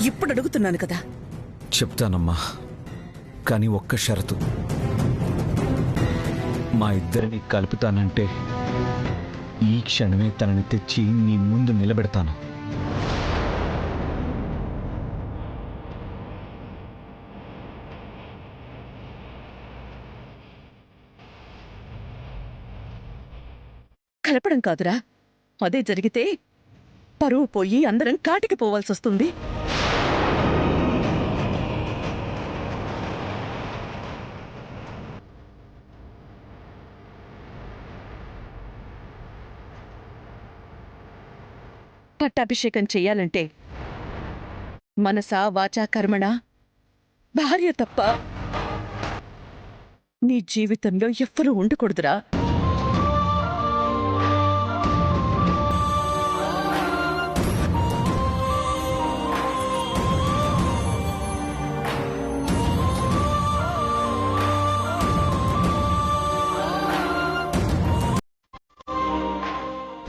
ఇప్పుడు అడుగుతున్నాను కదా. చెప్తానమ్మా, కానీ ఒక్క షరతు. మా ఇద్దరిని కలుపుతానంటే ఈ క్షణమే తనని తెచ్చి నీ ముందు నిలబెడతాను. కలపడం కాదురా, అదే జరిగితే పరువు పోయి అందరం కాటికి పోవాల్సి వస్తుంది. పట్టాభిషేకం చెయ్యాలంటే మనసా వాచా కర్మణ భార్య తప్ప నీ జీవితంలో ఎవ్వరూ ఉండకూడదురా.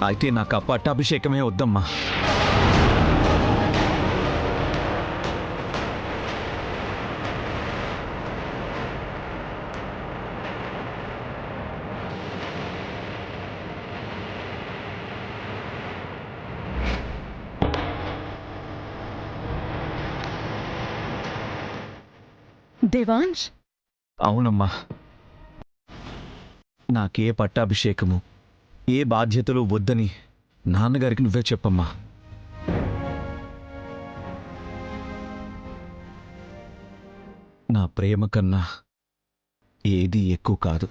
అయితే నాకు ఆ పట్టాభిషేకమే వద్దమ్మా. దేవాంశ్, అవునమ్మా, నాకే పట్టాభిషేకము, ఏ బాధ్యతలు వద్దని నాన్నగారికి నువ్వే చెప్పమ్మా. నా ప్రేమ కన్నా ఏది ఎక్కువ కాదు.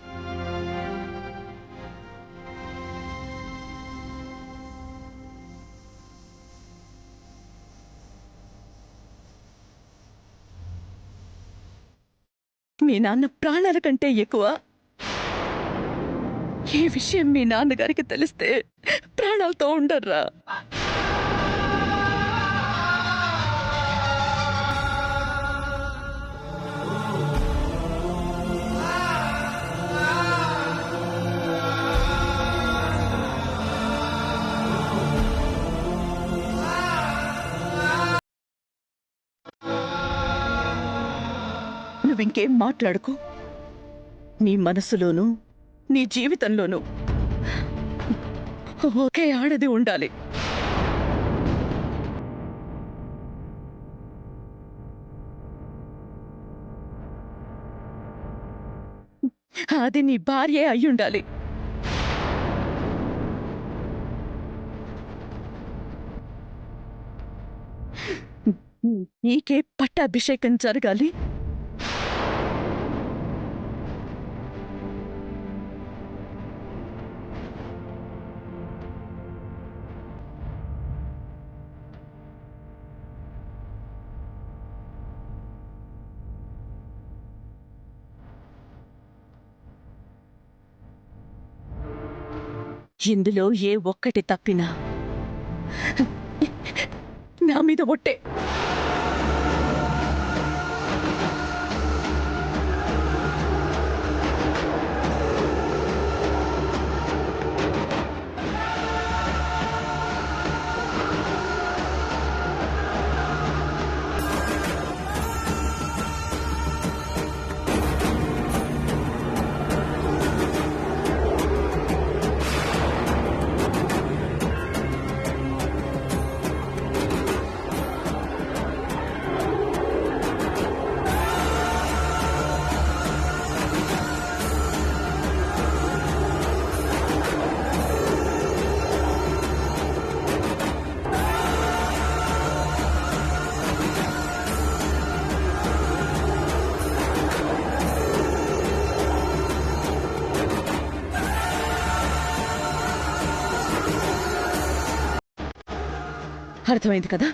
మీ నాన్న ప్రాణాల కంటే ఎక్కువ. ఈ విషయం మీ నాన్నగారికి తెలిస్తే ప్రాణాలతో ఉండర్రా. నువ్వింకేం మాట్లాడుకో. నీ మనసులోనూ నీ జీవితంలోనూ ఒకే ఆడది ఉండాలి. అది నీ భార్యే అయ్యుండాలి. నీకే పట్టాభిషేకం జరగాలి. ఇందులో ఏ ఒక్కటి తప్పినా నా మీద ఒట్టే. అర్థమైంది కదా.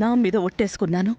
నా మీద ఒట్టేసుకున్నాను.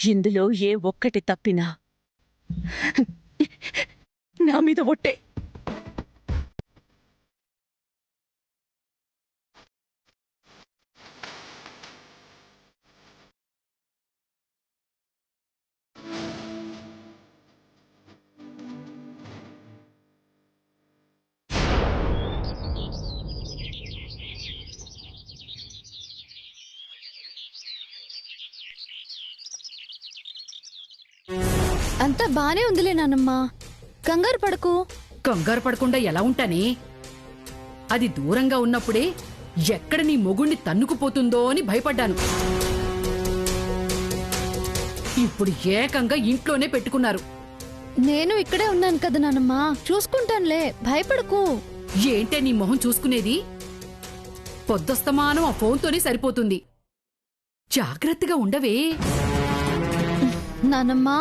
ఇందులో ఏ ఒక్కటి తప్పినా నా మీద ఒట్టే. అంతా బానే ఉందిలే నానమ్మా, కంగారు పడకు. కంగారు పడకుండా ఎలా ఉంటానే? అది దూరంగా ఉన్నప్పుడే ఎక్కడ నీ మొగుణ్ణి తన్నుకుపోతుందో అని భయపడ్డాను. ఇప్పుడు ఏకంగా ఇంట్లోనే పెట్టుకున్నారు. నేను ఇక్కడే ఉన్నాను కదా నానమ్మా, చూసుకుంటానులే, భయపడకు. ఏంటే నీ మొహం చూసుకునేది? పొద్దస్తమానం ఆ ఫోన్తోనే సరిపోతుంది. జాగ్రత్తగా ఉండవే. నానమ్మా,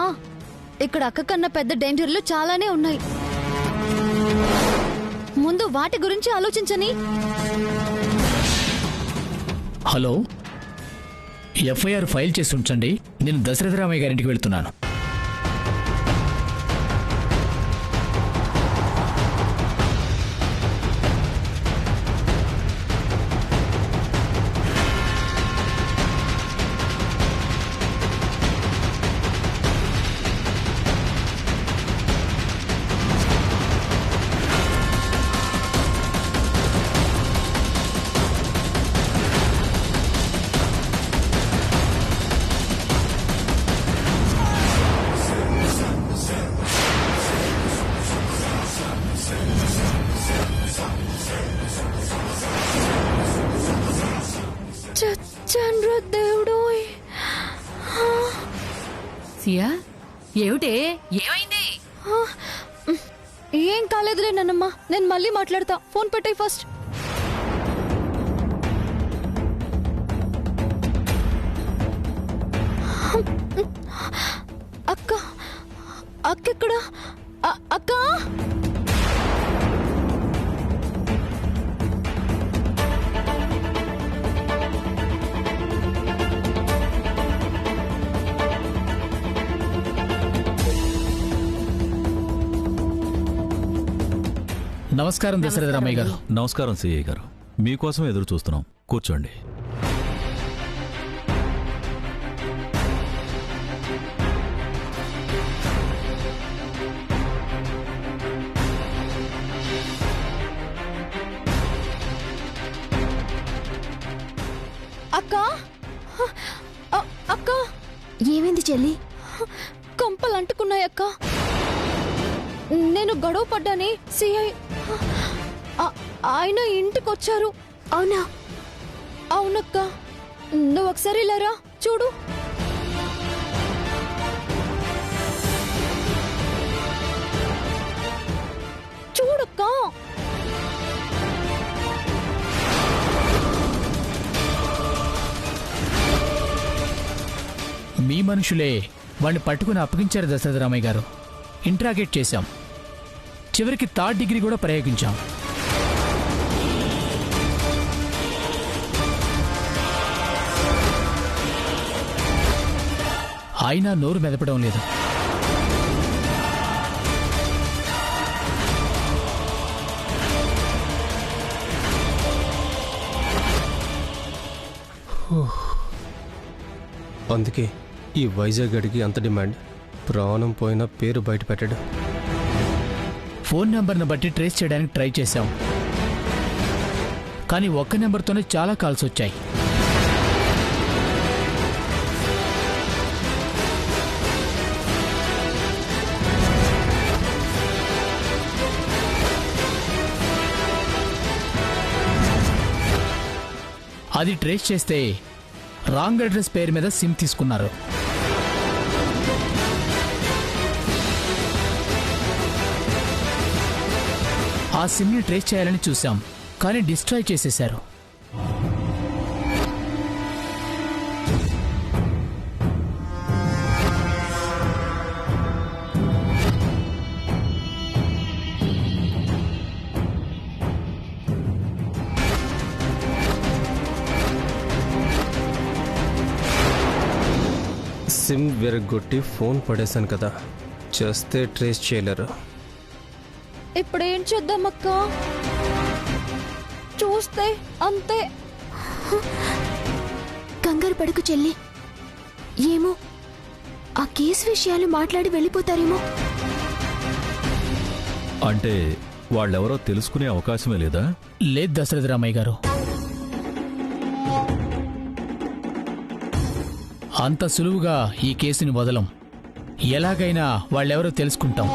ఇక్కడ అక్క కన్నా పెద్ద డేంజర్లు చాలానే ఉన్నాయి. ముందు వాటి గురించి ఆలోచించని. హలో, ఎఫ్ఐఆర్ ఫైల్ చేసి ఉంచండి. నేను దశరథరామయ్య గారింటికి వెళ్తున్నాను. చచ్చాన్రా దేవుడోయ్. సియా, ఏమిటే? ఏమైంది? ఏం కాలేదులే నానమ్మా, నేను మళ్ళీ మాట్లాడతా. ఫోన్ పెట్టాయి ఫస్ట్. అక్క, అక్కెక్కడ? అక్క, నమస్కారం దశరథరామయ్య గారు. నమస్కారం సిఐ గారు, మీకోసం ఎదురు చూస్తున్నాం. కూర్చోండి. అక్క, అక్క. ఏమైంది చెల్లి? కంపలు అంటుకున్నాయి అక్క. నేను గొడవ పడ్డాని సిఐ ఆయన ఇంటికొచ్చారు. అవునా? అవునక్క, నువ్వు ఒకసారి లేరా చూడు. చూడక్క. మీ మనుషులే వాడిని పట్టుకుని అప్పగించారు దశరథరామయ్య గారు. ఇంట్రాగేట్ చేశాం, చివరికి 3rd డిగ్రీ కూడా ప్రయోగించాం. అయినా నోరు మెదపడం లేదు. అందుకే ఈ వైజాగ్ గడికి అంత డిమాండ్. ప్రాణం పోయిన పేరు బయట పెట్టాడు. ఫోన్ నెంబర్ను బట్టి ట్రేస్ చేయడానికి ట్రై చేశాం, కానీ ఒక్క నెంబర్తోనే చాలా కాల్స్ వచ్చాయి. అది ట్రేస్ చేస్తే రాంగ్ అడ్రస్ పేరు మీద సిమ్ తీసుకున్నారు. ఆ సిమ్ని ట్రేస్ చేయాలని చూశాం, కానీ డిస్ట్రాయ్ చేసేశారు. సిమ్ విరగొట్టి ఫోన్ పడేశాను కదా, చేస్తే ట్రేస్ చేయలేరు. ఇప్పుడేం చేద్దాం అక్క? చూస్తే అంతే. కంగారు పడుకు చెల్లి. ఏమో ఆ కేసు విషయాలు మాట్లాడి వెళ్ళిపోతారేమో. అంటే వాళ్ళెవరో తెలుసుకునే అవకాశమే లేదా? లేదు దశరథ రామయ్య గారు, అంత సులువుగా ఈ కేసుని వదలం. ఎలాగైనా వాళ్ళెవరో తెలుసుకుంటాం.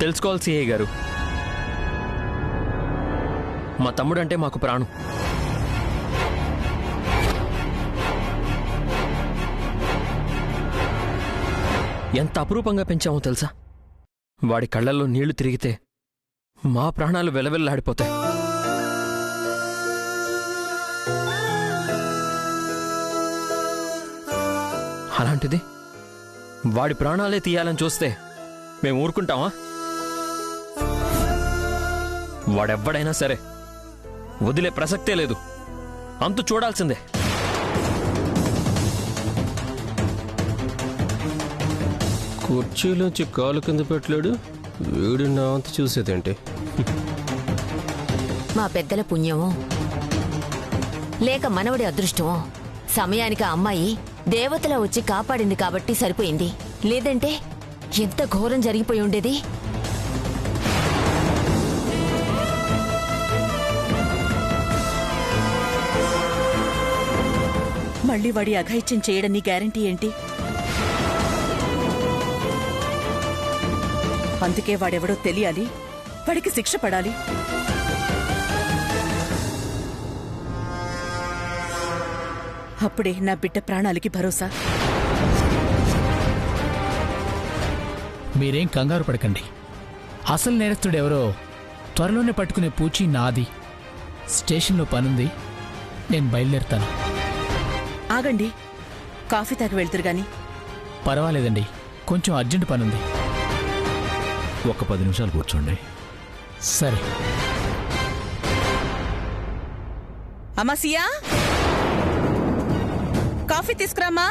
తెలుసుకోవాలి సిఐ గారు. మా తమ్ముడంటే మాకు ప్రాణం. ఎంత అపురూపంగా పెంచామో తెలుసా? వాడి కళ్ళల్లో నీళ్లు తిరిగితే మా ప్రాణాలు వెలవెల్లాడిపోతాయి. అలాంటిది వాడి ప్రాణాలే తీయాలని చూస్తే మేము ఊరుకుంటామా? వాడెవ్వడైనా సరే వదిలే ప్రసక్తే లేదు. అంతు చూడాల్సిందే. కుర్చీలోంచి కాలు కింద పెట్టలేడు, వీడు నా అంత చూసేదేంటి? మా పెద్దల పుణ్యమో లేక మనవడి అదృష్టమో సమయానికి ఆ అమ్మాయి దేవతలా వచ్చి కాపాడింది కాబట్టి సరిపోయింది. లేదంటే ఎంత ఘోరం జరిగిపోయి ఉండేది. మళ్ళీ వాడి అఘాయిత్యం చేయడం నీ గ్యారంటీ ఏంటి? అందుకే వాడెవడో తెలియాలి, వాడికి శిక్ష పడాలి. అప్పుడే నా బిడ్డ ప్రాణాలకి భరోసా. మీరేం కంగారు పడకండి. అసలు నేరస్తుడెవరో త్వరలోనే పట్టుకునే పూచి నాది. స్టేషన్లో పనుంది, నేను బయలుదేరుతాను. ఆగండి, కాఫీ తాగి వెళ్తురు గాని. పర్వాలేదండి, కొంచెం అర్జెంట్ పనుంది. ఒక్క 10 నిమిషాలు కూర్చోండి. సరే. అమ్మా సియా, కాఫీ తీసుకురామా.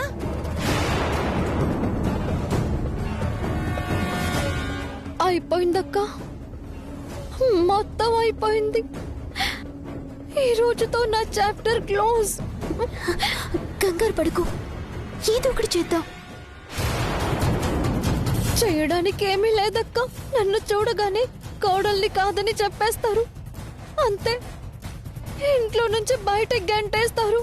అయిపోయిందక్క, మొత్తం అయిపోయింది. ఈ రోజుతో నా చాప్టర్ క్లోజ్. కంగారు పడుకు, ఏదో ఒకటి చేద్దాం. చేయడానికి ఏమీ లేదక్క. నన్ను చూడగానే కోడల్ని కాదని చెప్పేస్తారు. అంతే, ఇంట్లో నుంచి బయటకు గంటేస్తారు.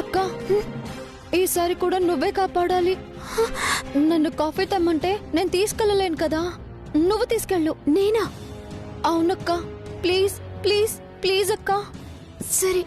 అక్క, ఈసారి కూడా నువ్వే కాపాడాలి. నన్ను కాఫీ తెమ్మంటే నేను తీసుకెళ్ళలేను కదా, నువ్వు తీసుకెళ్ళు. నేనా? అవునక్క, ప్లీజ్ ప్లీజ్ ప్లీజ్ అక్క. సరే.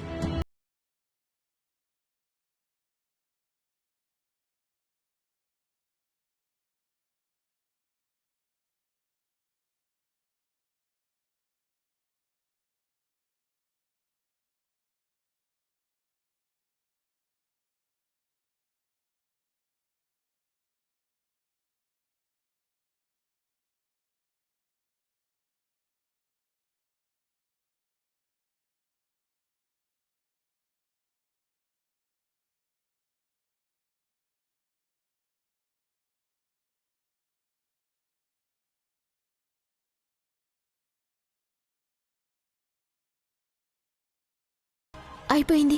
అయిపోయింది.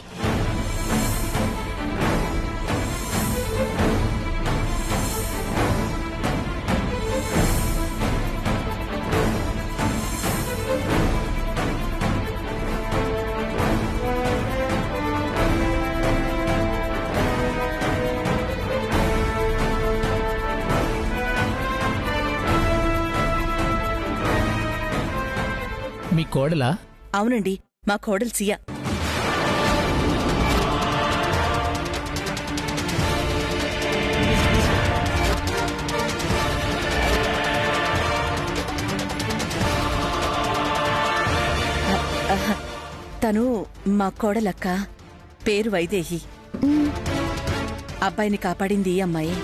మీ కోడలా? అవునండి, మా కోడలు సియా. తను మా కోడలక్క, పేరు వైదేహి. అబ్బాయిని కాపాడింది ఈ అమ్మాయి.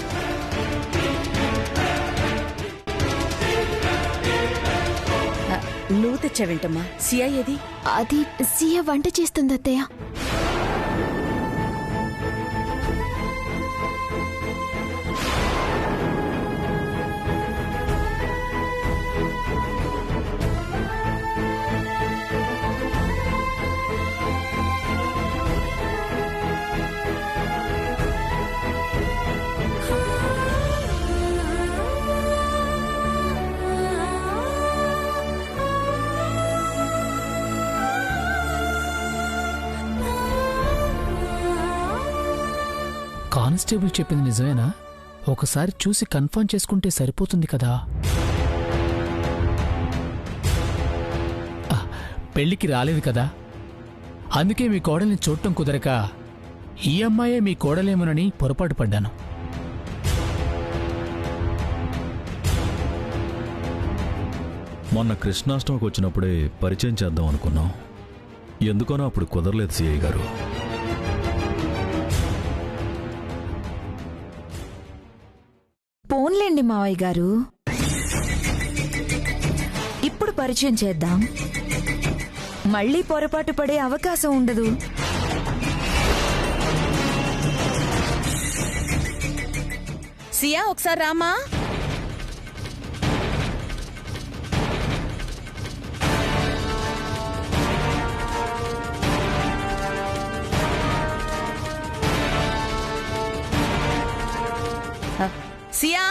నువ్వు తెచ్చావేంటమ్మా? సియా ఏది? అది సియా వంట చేస్తుంది అత్తయ్య. కానిస్టేబుల్ చెప్పింది నిజమేనా? ఒకసారి చూసి కన్ఫర్మ్ చేసుకుంటే సరిపోతుంది కదా. పెళ్లికి రాలేదు కదా, అందుకే మీ కోడల్ని చూడటం కుదరక ఈ అమ్మాయే మీ కోడలేమోనని పొరపాటు పడ్డాను. మొన్న కృష్ణాష్టమికి వచ్చినప్పుడే పరిచయం చేద్దాం అనుకున్నాం. ఎందుకనో అప్పుడు కుదరలేదు సిఐ గారు. పోన్లేండి మావయ్య గారు, ఇప్పుడు పరిచయం చేద్దాం. మళ్ళీ పొరపాటు పడే అవకాశం ఉండదు. సియా ఒకసారి రామా. సియా,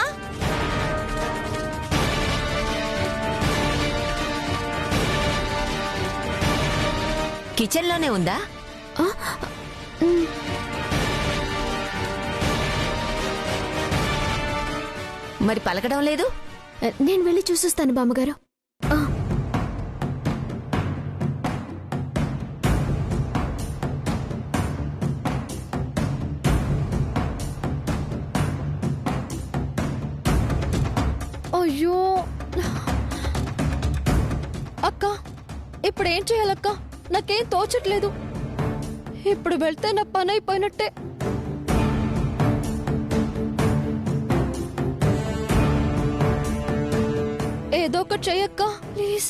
కిచెన్లోనే ఉందా? మరి పలకడం లేదు? నేను వెళ్ళి చూసొస్తాను బామ్మగారు. అయ్యో అక్క, ఇప్పుడేం చేయాలక్క? నాకేం తోచట్లేదు. ఇప్పుడు వెళ్తే నా పని అయిపోయినట్టే. ఏదో ఒకటి చెయ్యక్క ప్లీజ్.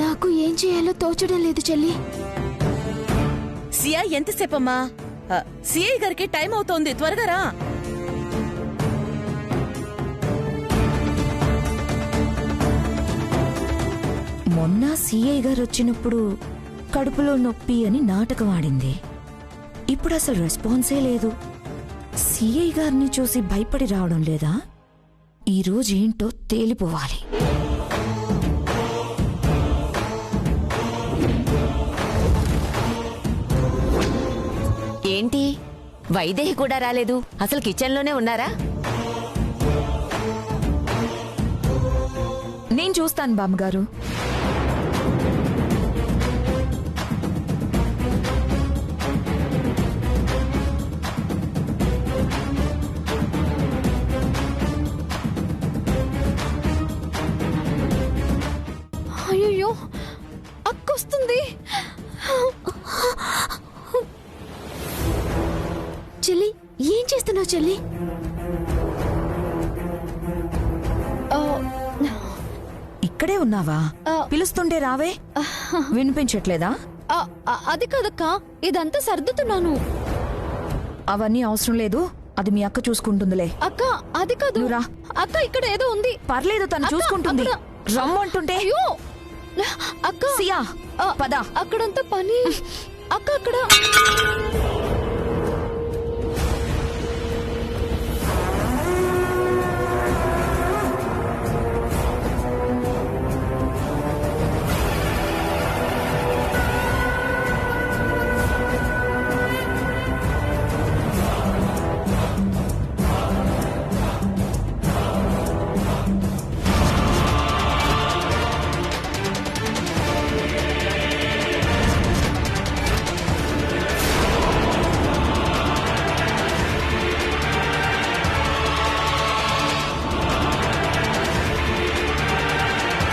నాకు ఏం చేయాలో తోచడం లేదు చెల్లి. సియా ఎంతసేపమ్మా? సిఐ గారికి టైం అవుతోంది, త్వరగా రా. మొన్న సిఐ గారు వచ్చినప్పుడు కడుపులో నొప్పి అని నాటకం ఆడింది. ఇప్పుడు అసలు రెస్పాన్సే లేదు. సిఐ గారిని చూసి భయపడి రావడం లేదా? ఈరోజు ఏంటో తేలిపోవాలి. ఏంటి వైదేహి కూడా రాలేదు? అసలు కిచెన్లోనే ఉన్నారా? నేను చూస్తాను బామ్మగారు. అయ్యో అక్కొస్తుంది. చెల్లి ఏం చేస్తున్నావు చెల్లి? ఇక్కడే ఉన్నావా? పిలుస్తుంటే రావే. వినిపించట్లేదా? అది కాదక్క, ఇదంతా సర్దుతున్నాను. అవన్నీ అవసరం లేదు, అది మీ అక్క చూసుకుంటుందిలే. అక్క అది కాదు. రా అక్క, ఇక్కడ ఏదో ఉంది. పర్లేదు, తను చూసుకుంటుంది. రమ్మంటుంటే. అయ్యో అక్క, సియా పద. అక్కడంతా పని. అక్క అక్కడ